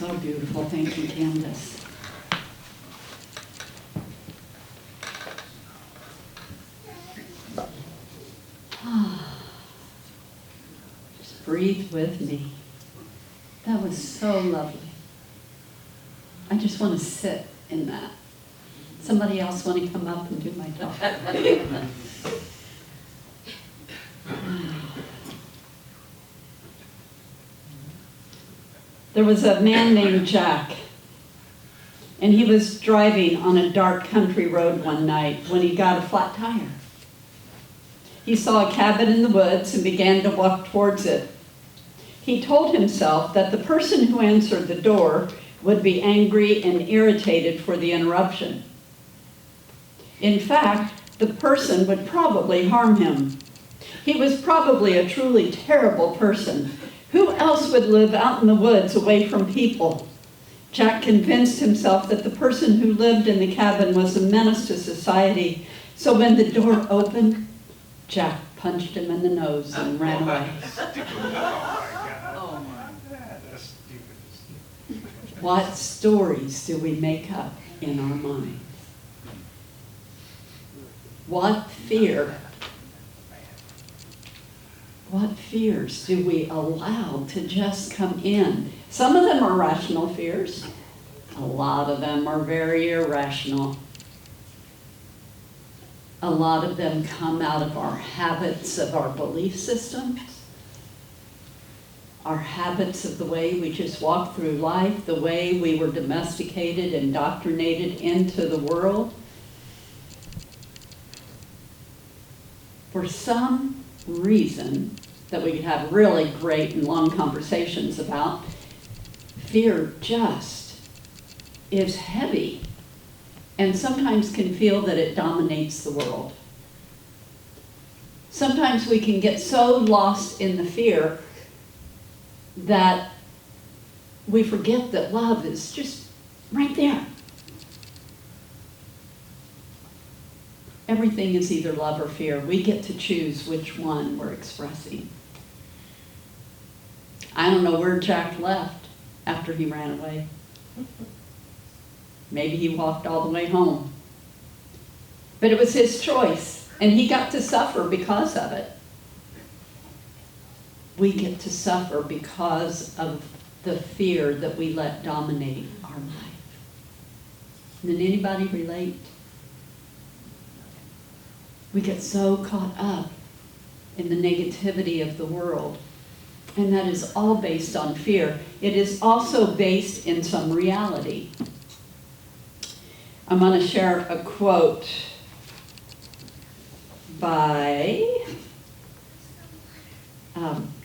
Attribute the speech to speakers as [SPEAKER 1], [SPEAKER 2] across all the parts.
[SPEAKER 1] So beautiful. Thank you, Candace. Just breathe with me. That was so lovely. I just want to sit in that. Somebody else want to come up and do my talk? There was a man named Jack, and he was driving on a dark country road one night when he got a flat tire. He saw a cabin in the woods and began to walk towards it. He told himself that the person who answered the door would be angry and irritated for the interruption. In fact, the person would probably harm him. He was probably a truly terrible person. Who else would live out in the woods away from people? Jack convinced himself that the person who lived in the cabin was a menace to society. So when the door opened, Jack punched him in the nose and ran away. What stories do we make up in our minds? What fears do we allow to just come in? Some of them are rational fears. A lot of them are very irrational. A lot of them come out of our habits of our belief systems, our habits of the way we just walk through life, the way we were domesticated, indoctrinated into the world. For some reason that we could have really great and long conversations about, fear just is heavy and sometimes can feel that it dominates the world. Sometimes we can get so lost in the fear that we forget that love is just right there. Everything is either love or fear. We get to choose which one we're expressing. I don't know where Jack left after he ran away. Maybe he walked all the way home. But it was his choice, and he got to suffer because of it. We get to suffer because of the fear that we let dominate our life. Did anybody relate? We get so caught up in the negativity of the world, and that is all based on fear. It is also based in some reality. I'm going to share a quote by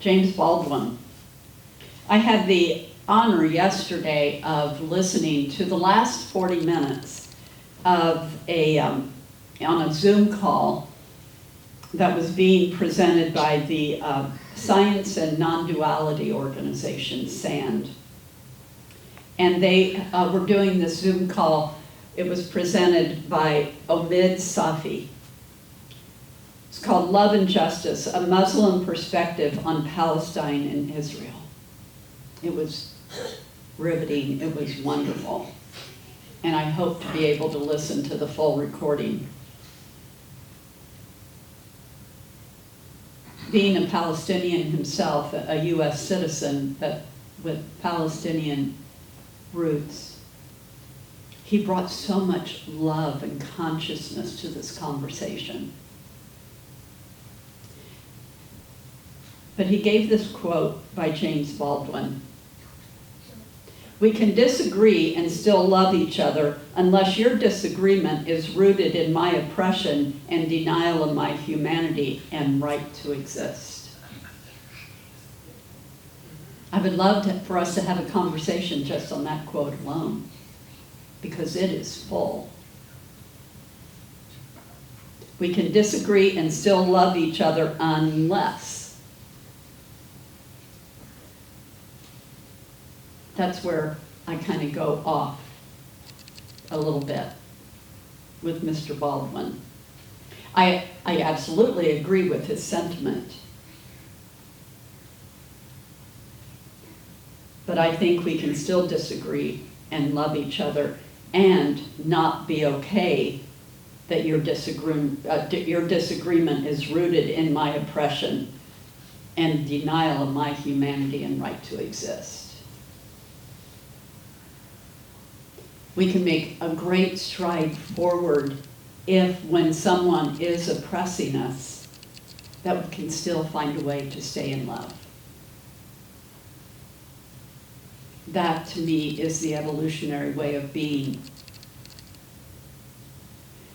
[SPEAKER 1] James Baldwin. I had the honor yesterday of listening to the last 40 minutes of on a Zoom call that was being presented by the Science and Non-Duality Organization, SAND. And they were doing this Zoom call. It was presented by Omid Safi. It's called Love and Justice, a Muslim Perspective on Palestine and Israel. It was riveting. It was wonderful. And I hope to be able to listen to the full recording. Being a Palestinian himself, a U.S. citizen with Palestinian roots, he brought so much love and consciousness to this conversation. But he gave this quote by James Baldwin. We can disagree and still love each other unless your disagreement is rooted in my oppression and denial of my humanity and right to exist. I would love for us to have a conversation just on that quote alone, because it is full. We can disagree and still love each other unless. That's where I kind of go off a little bit with Mr. Baldwin. I absolutely agree with his sentiment. But I think we can still disagree and love each other and not be okay that your disagreement is rooted in my oppression and denial of my humanity and right to exist. We can make a great stride forward if, when someone is oppressing us, that we can still find a way to stay in love. That, to me, is the evolutionary way of being.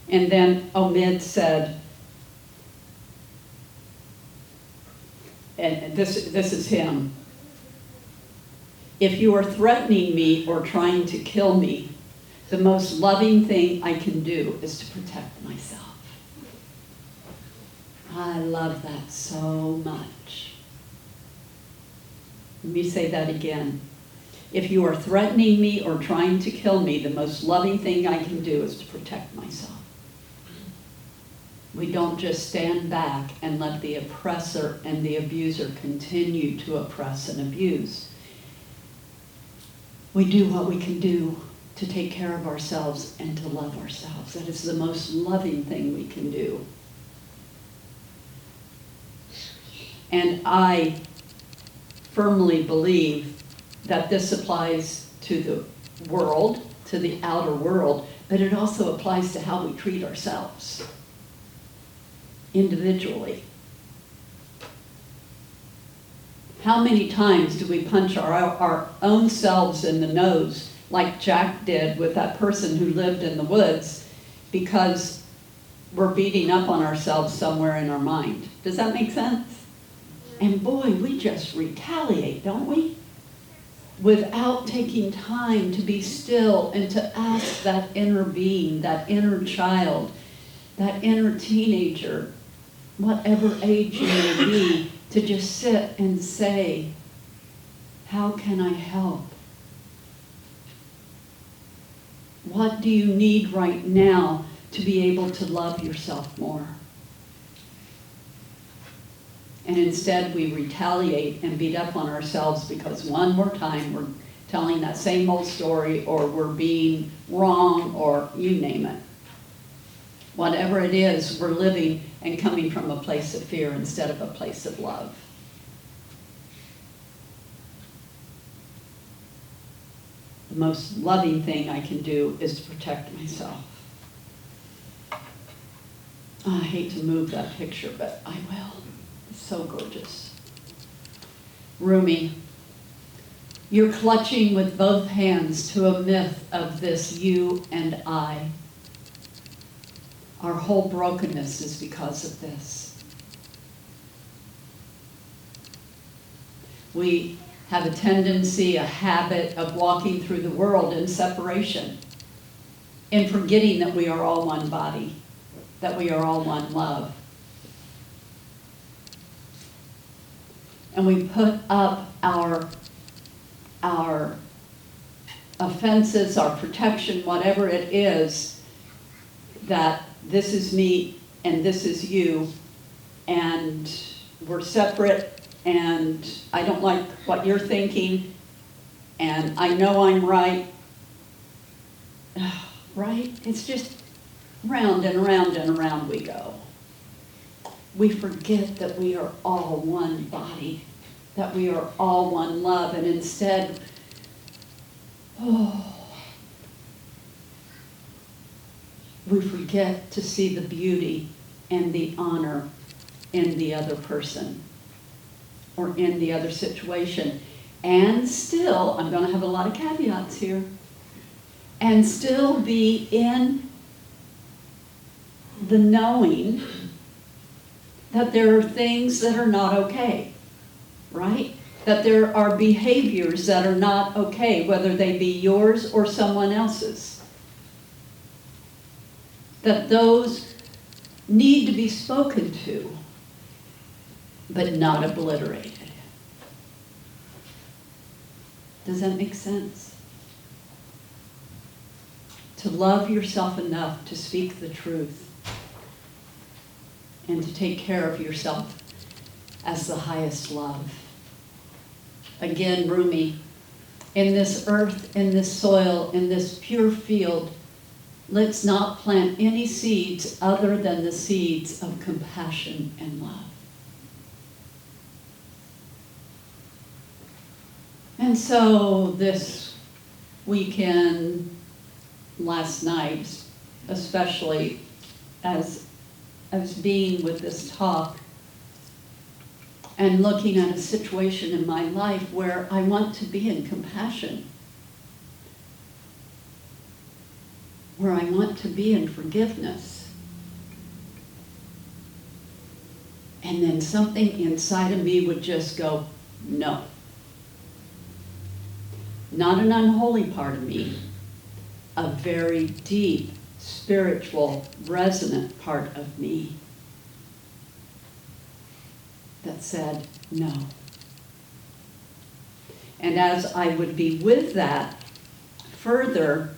[SPEAKER 1] And then Omid said, and this is him, "If you are threatening me or trying to kill me, the most loving thing I can do is to protect myself." I love that so much. Let me say that again. If you are threatening me or trying to kill me, the most loving thing I can do is to protect myself. We don't just stand back and let the oppressor and the abuser continue to oppress and abuse. We do what we can do to take care of ourselves and to love ourselves. That is the most loving thing we can do. And I firmly believe that this applies to the world, to the outer world, but it also applies to how we treat ourselves individually. How many times do we punch our own selves in the nose, like Jack did with that person who lived in the woods, because we're beating up on ourselves somewhere in our mind? Does that make sense? And boy, we just retaliate, don't we? Without taking time to be still and to ask that inner being, that inner child, that inner teenager, whatever age you may be, to just sit and say, how can I help? What do you need right now to be able to love yourself more? And instead we retaliate and beat up on ourselves because one more time we're telling that same old story, or we're being wrong, or you name it. Whatever it is, we're living and coming from a place of fear instead of a place of love. The most loving thing I can do is to protect myself. I hate to move that picture, but I will. It's so gorgeous. Rumi, you're clutching with both hands to a myth of this you and I. Our whole brokenness is because of this. We have a tendency, a habit of walking through the world in separation, in forgetting that we are all one body, that we are all one love. And we put up our offenses, our protection, whatever it is, that this is me and this is you, and we're separate, and I don't like what you're thinking, and I know I'm right. Right? It's just round and around and around we go. We forget that we are all one body, that we are all one love, and instead, we forget to see the beauty and the honor in the other person or in the other situation. And still, I'm going to have a lot of caveats here, and still be in the knowing that there are things that are not okay, right? That there are behaviors that are not okay, whether they be yours or someone else's. That those need to be spoken to, but not obliterated. Does that make sense? To love yourself enough to speak the truth and to take care of yourself as the highest love. Again, Rumi, in this earth, in this soil, in this pure field, let's not plant any seeds other than the seeds of compassion and love. And so this weekend, last night, especially as I was being with this talk and looking at a situation in my life where I want to be in compassion, where I want to be in forgiveness. And then something inside of me would just go, no. Not an unholy part of me, a very deep, spiritual, resonant part of me that said no. And as I would be with that, further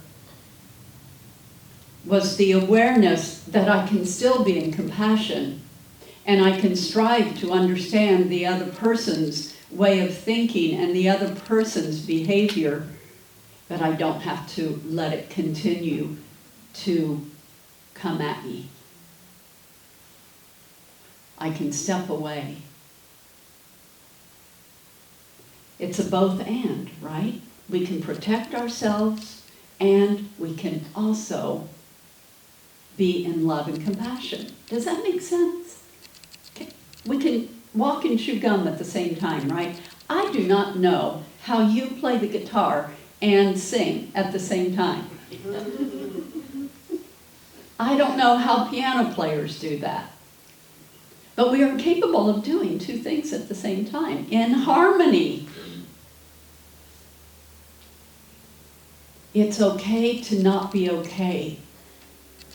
[SPEAKER 1] was the awareness that I can still be in compassion, and I can strive to understand the other person's way of thinking and the other person's behavior, but I don't have to let it continue to come at me. I can step away. It's a both and, right? We can protect ourselves and we can also be in love and compassion. Does that make sense? Okay. We can walk and chew gum at the same time, right? I do not know how you play the guitar and sing at the same time. I don't know how piano players do that. But we are capable of doing two things at the same time, in harmony. It's okay to not be okay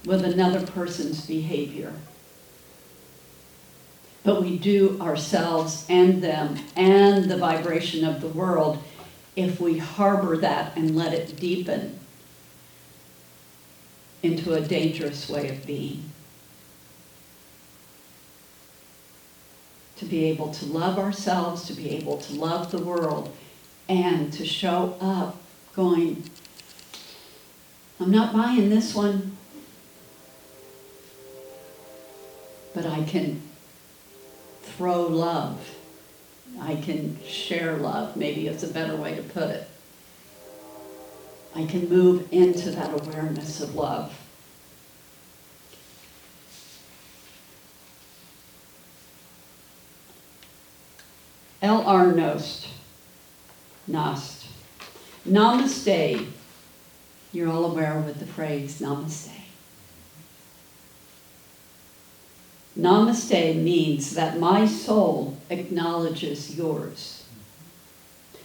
[SPEAKER 1] with another person's behavior. But we do ourselves and them and the vibration of the world if we harbor that and let it deepen into a dangerous way of being. To be able to love ourselves, to be able to love the world, and to show up going, I'm not buying this one, but I can throw love. I can share love, maybe is a better way to put it. I can move into that awareness of love. L.R. Nost. Namaste. You're all aware with the phrase namaste. Namaste means that my soul acknowledges yours.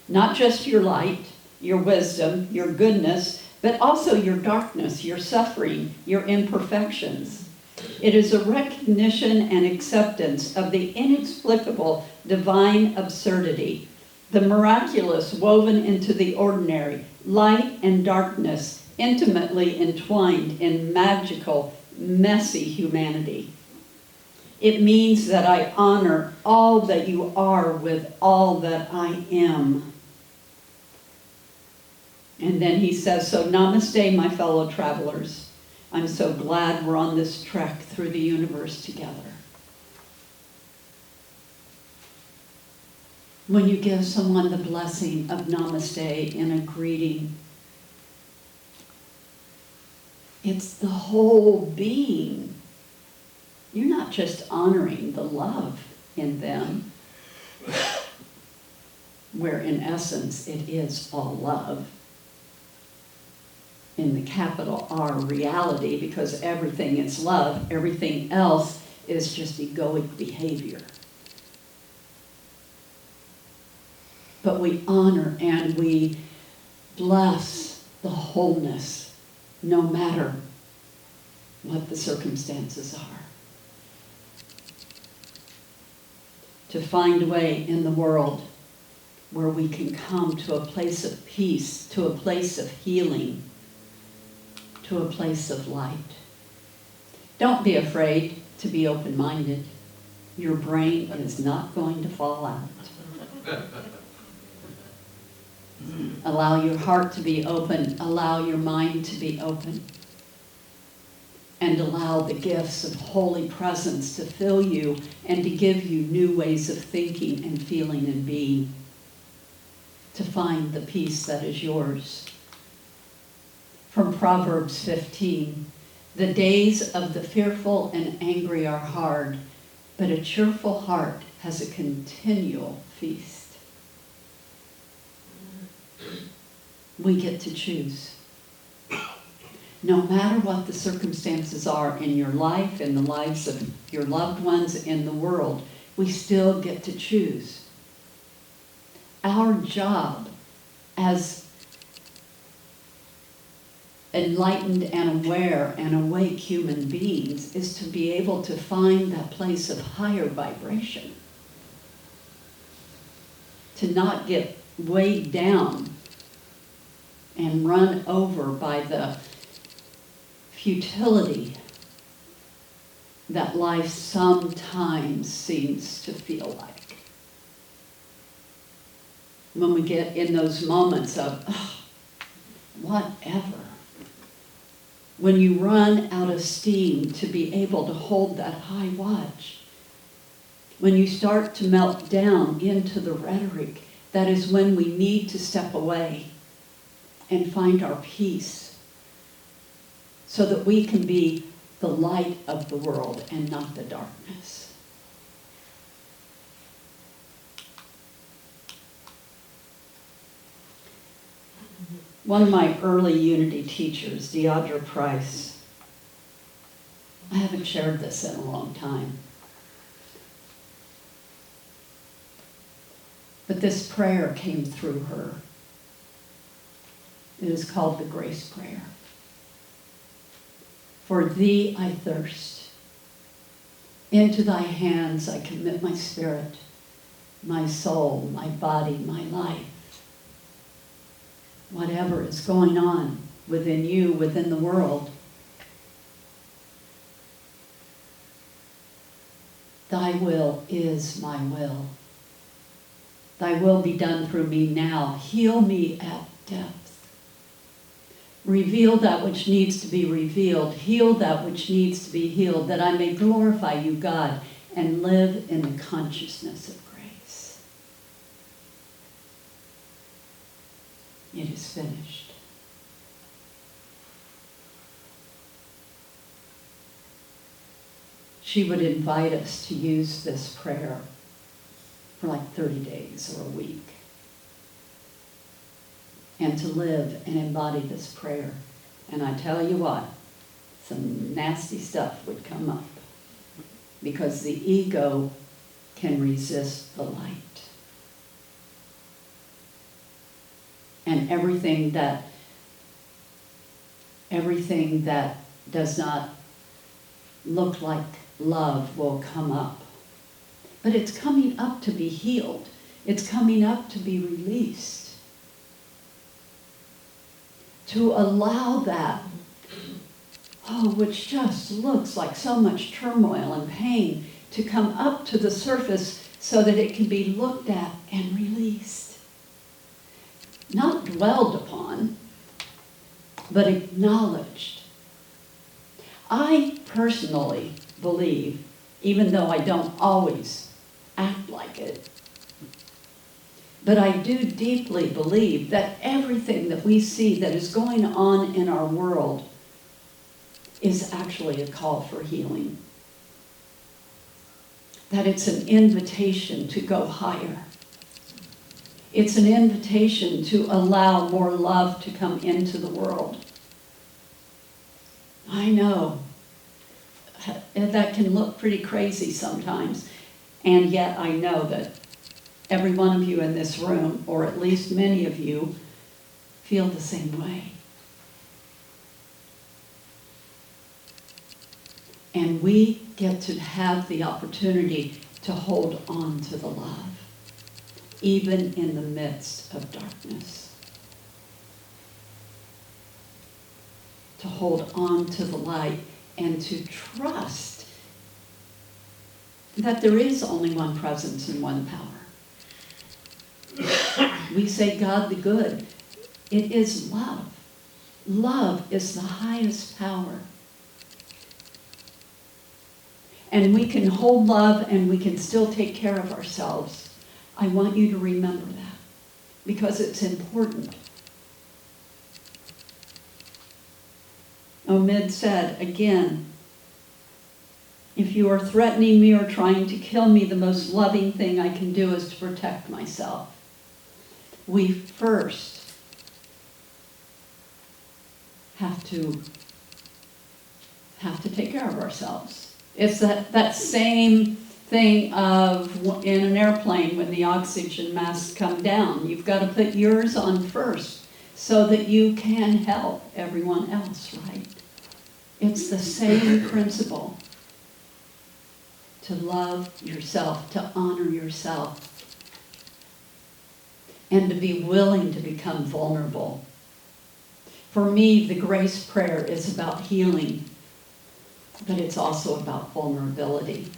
[SPEAKER 1] Not just your light, your wisdom, your goodness, but also your darkness, your suffering, your imperfections. It is a recognition and acceptance of the inexplicable divine absurdity, the miraculous woven into the ordinary, light and darkness intimately entwined in magical, messy humanity. It means that I honor all that you are with all that I am. And then he says, so namaste, my fellow travelers. I'm so glad we're on this trek through the universe together. When you give someone the blessing of namaste in a greeting, it's the whole being. You're not just honoring the love in them, where in essence it is all love, in the capital R reality, because everything is love, everything else is just egoic behavior. But we honor and we bless the wholeness, no matter what the circumstances are. To find a way in the world where we can come to a place of peace, to a place of healing, to a place of light. Don't be afraid to be open-minded. Your brain is not going to fall out. Allow your heart to be open. Allow your mind to be open. And allow the gifts of holy presence to fill you and to give you new ways of thinking and feeling and being. To find the peace that is yours. From Proverbs 15, the days of the fearful and angry are hard, but a cheerful heart has a continual feast. We get to choose. No matter what the circumstances are in your life, in the lives of your loved ones, in the world, we still get to choose. Our job as enlightened and aware and awake human beings is to be able to find that place of higher vibration. To not get weighed down and run over by the futility that life sometimes seems to feel like. When we get in those moments of, whatever. When you run out of steam to be able to hold that high watch. When you start to melt down into the rhetoric, that is when we need to step away and find our peace so that we can be the light of the world and not the darkness. One of my early Unity teachers, Deidre Price, I haven't shared this in a long time, but this prayer came through her. It is called the Grace Prayer. For thee I thirst. Into thy hands I commit my spirit, my soul, my body, my life. Whatever is going on within you, within the world, thy will is my will. Thy will be done through me now. Heal me at depth. Reveal that which needs to be revealed. Heal that which needs to be healed, that I may glorify you, God, and live in the consciousness of grace. It is finished. She would invite us to use this prayer for like 30 days or a week. And to live and embody this prayer. And I tell you what, some nasty stuff would come up because the ego can resist the light. And everything that does not look like love will come up. But it's coming up to be healed. It's coming up to be released. To allow that, which just looks like so much turmoil and pain, to come up to the surface so that it can be looked at and released. Not dwelled upon, but acknowledged. I personally believe, even though I don't always act like it, but I do deeply believe that everything that we see that is going on in our world is actually a call for healing. That it's an invitation to go higher. It's an invitation to allow more love to come into the world. I know that can look pretty crazy sometimes, and yet I know that every one of you in this room, or at least many of you, feel the same way. And we get to have the opportunity to hold on to the love, even in the midst of darkness. To hold on to the light and to trust that there is only one presence and one power. We say God the good. It is love. Love is the highest power. And we can hold love and we can still take care of ourselves. I want you to remember that because it's important. Omid said, again, if you are threatening me or trying to kill me, the most loving thing I can do is to protect myself. We first have to take care of ourselves. It's that same thing of in an airplane when the oxygen masks come down. You've got to put yours on first so that you can help everyone else, right? It's the same principle. To love yourself, to honor yourself, and to be willing to become vulnerable. For me, the grace prayer is about healing, but it's also about vulnerability.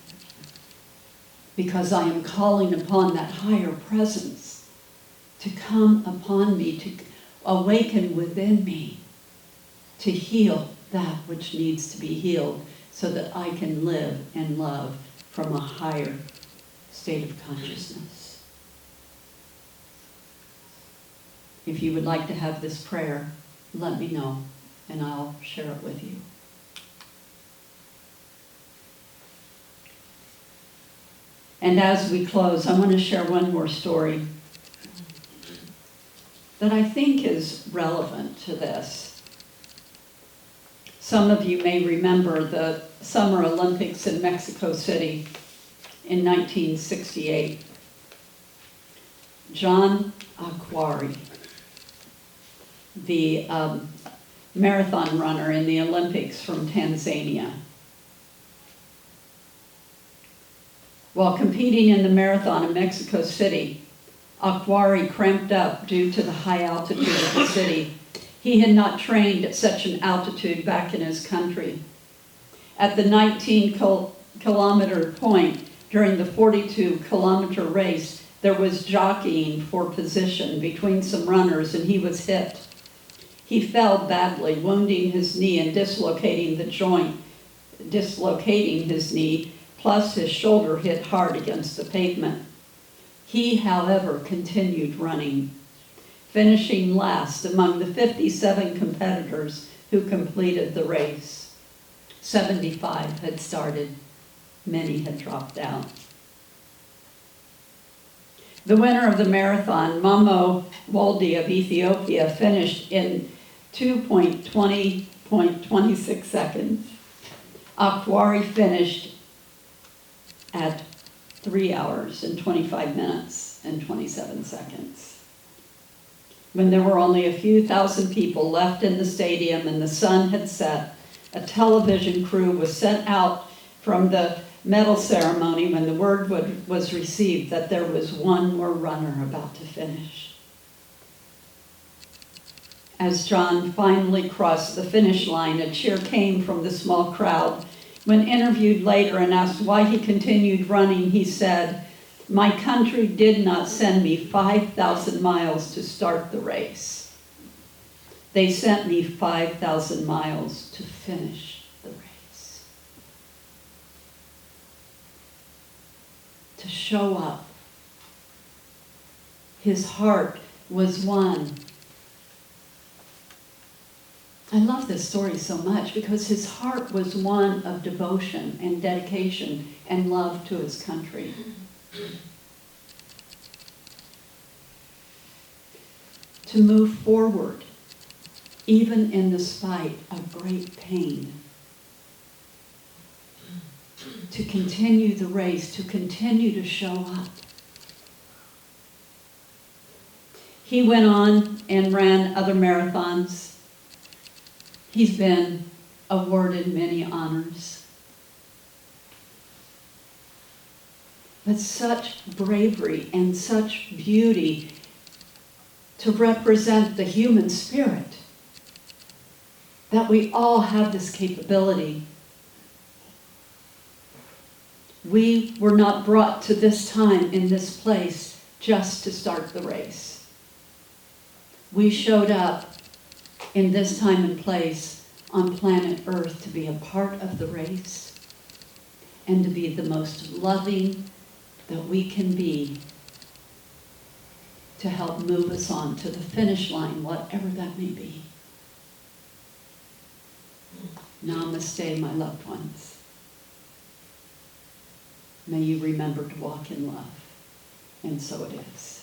[SPEAKER 1] Because I am calling upon that higher presence to come upon me, to awaken within me, to heal that which needs to be healed so that I can live and love from a higher state of consciousness. If you would like to have this prayer, let me know and I'll share it with you. And as we close, I want to share one more story that I think is relevant to this. Some of you may remember the Summer Olympics in Mexico City in 1968. John Akhwari, the marathon runner in the Olympics from Tanzania. While competing in the marathon in Mexico City, Akhwari cramped up due to the high altitude of the city. He had not trained at such an altitude back in his country. At the 19-kilometer point during the 42-kilometer race, there was jockeying for position between some runners and he was hit. He fell badly, wounding his knee and dislocating his knee, plus his shoulder hit hard against the pavement. He, however, continued running, finishing last among the 57 competitors who completed the race. 75 had started, many had dropped out. The winner of the marathon, Mamo Wolde of Ethiopia, finished in 2:20.26 seconds. Akhwari finished at 3 hours and 25 minutes and 27 seconds. When there were only a few thousand people left in the stadium and the sun had set, a television crew was sent out from the medal ceremony when the word was received that there was one more runner about to finish. As John finally crossed the finish line, a cheer came from the small crowd. When interviewed later and asked why he continued running, he said, "My country did not send me 5,000 miles to start the race. They sent me 5,000 miles to finish the race." To show up. His heart was one. I love this story so much because his heart was one of devotion and dedication and love to his country. To move forward, even in the spite of great pain. To continue the race, to continue to show up. He went on and ran other marathons. He's been awarded many honors. But such bravery and such beauty to represent the human spirit, that we all have this capability. We were not brought to this time in this place just to start the race. We showed up in this time and place on planet Earth to be a part of the race and to be the most loving that we can be, to help move us on to the finish line, whatever that may be. Namaste, my loved ones. May you remember to walk in love. And so it is.